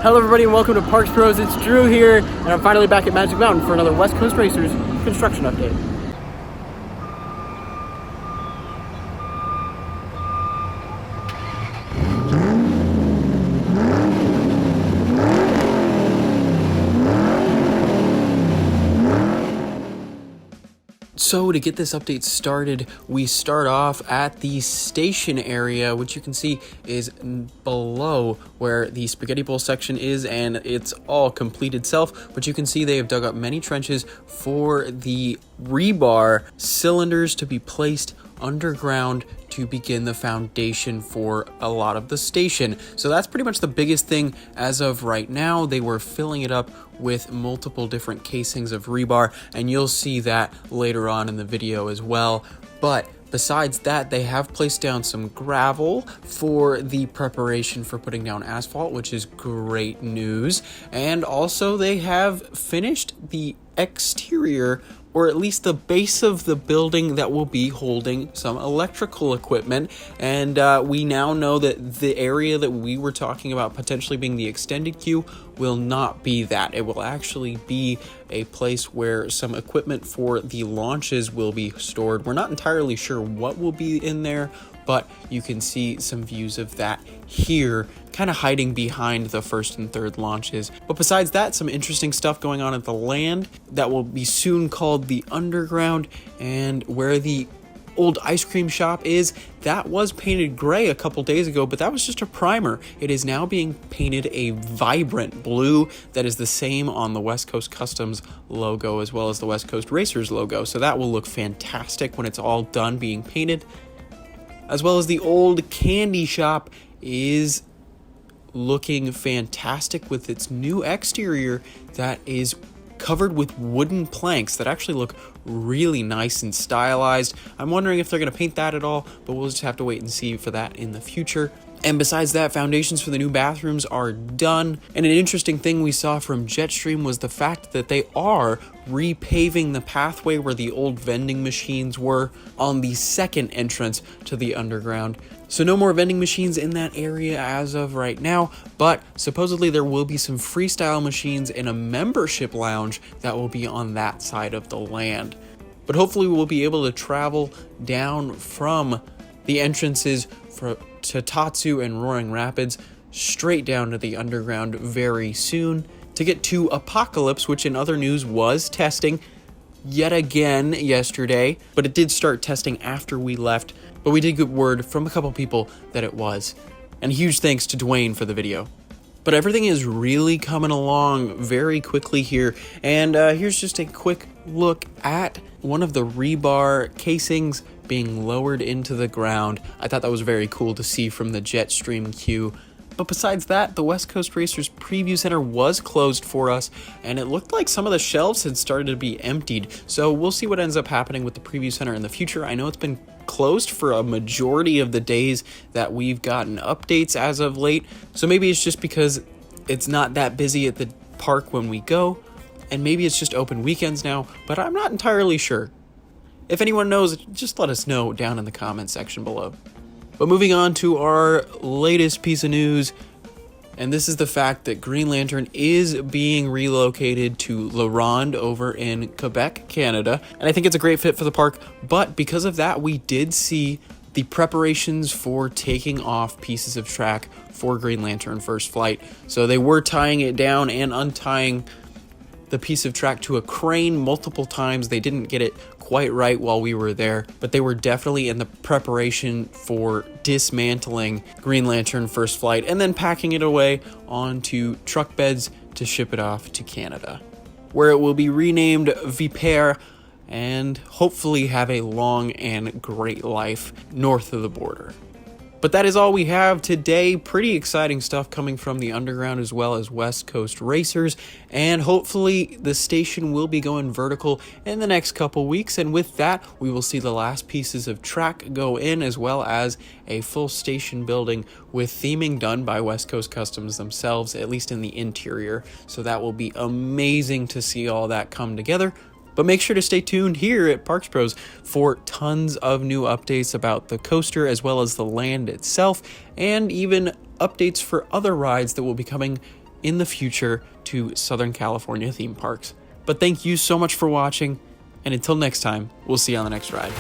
Hello everybody and welcome to Parks Pros. It's Drew here, and I'm finally back at Magic Mountain for another West Coast Racers construction update. So to get this update started, we start off at the station area, which you can see is below where the spaghetti bowl section is, and it's all complete itself. But you can see they have dug up many trenches for the rebar cylinders to be placed underground to begin the foundation for a lot of the station. So that's pretty much the biggest thing as of right now. They were filling it up with multiple different casings of rebar, and you'll see that later on in the video as well. But besides that, they have placed down some gravel for the preparation for putting down asphalt, which is great news. And also they have finished the exterior, or at least the base of the building that will be holding some electrical equipment. And we now know that the area that we were talking about potentially being the extended queue will not be that. It will actually be a place where some equipment for the launches will be stored. We're not entirely sure what will be in there, but you can see some views of that here, kind of hiding behind the first and third launches. But besides that, some interesting stuff going on at the land that will be soon called the underground, and where the old ice cream shop is, that was painted gray a couple days ago, but that was just a primer. It is now being painted a vibrant blue that is the same on the West Coast Customs logo as well as the West Coast Racers logo. So that will look fantastic when it's all done being painted. As well as the old candy shop is looking fantastic with its new exterior that is covered with wooden planks that actually look really nice and stylized. I'm wondering if they're going to paint that at all, but we'll just have to wait and see for that in the future. And besides that, foundations for the new bathrooms are done. And an interesting thing we saw from Jetstream was the fact that they are repaving the pathway where the old vending machines were on the second entrance to the underground. So no more vending machines in that area as of right now, but supposedly there will be some freestyle machines in a membership lounge that will be on that side of the land. But hopefully we'll be able to travel down from the entrances to Tatsu and Roaring Rapids straight down to the underground very soon to get to Apocalypse, which in other news was testing yet again yesterday, but it did start testing after we left. But we did get word from a couple people that it was. And huge thanks to Dwayne for the video. But everything is really coming along very quickly here. And here's just a quick look at one of the rebar casings being lowered into the ground. I thought that was very cool to see from the Jetstream queue. But besides that, the West Coast Racers Preview Center was closed for us, and it looked like some of the shelves had started to be emptied. So we'll see what ends up happening with the Preview Center in the future. I know it's been closed for a majority of the days that we've gotten updates as of late. So maybe it's just because it's not that busy at the park when we go, and maybe it's just open weekends now, but I'm not entirely sure. If anyone knows, just let us know down in the comments section below. But moving on to our latest piece of news, and this is the fact that Green Lantern is being relocated to La Ronde over in Quebec, Canada. And I think it's a great fit for the park, but because of that, we did see the preparations for taking off pieces of track for Green Lantern First Flight. So they were tying it down and untying the piece of track to a crane multiple times. They didn't get it quite right while we were there, but they were definitely in the preparation for dismantling Green Lantern First Flight and then packing it away onto truck beds to ship it off to Canada, where it will be renamed Vipère and hopefully have a long and great life north of the border. But that is all we have today. Pretty exciting stuff coming from the underground as well as West Coast Racers. And hopefully the station will be going vertical in the next couple weeks. And with that, we will see the last pieces of track go in, as well as a full station building with theming done by West Coast Customs themselves, at least in the interior. So that will be amazing to see all that come together. But make sure to stay tuned here at Parks Pros for tons of new updates about the coaster as well as the land itself, and even updates for other rides that will be coming in the future to Southern California theme parks. But thank you so much for watching, and until next time, we'll see you on the next ride.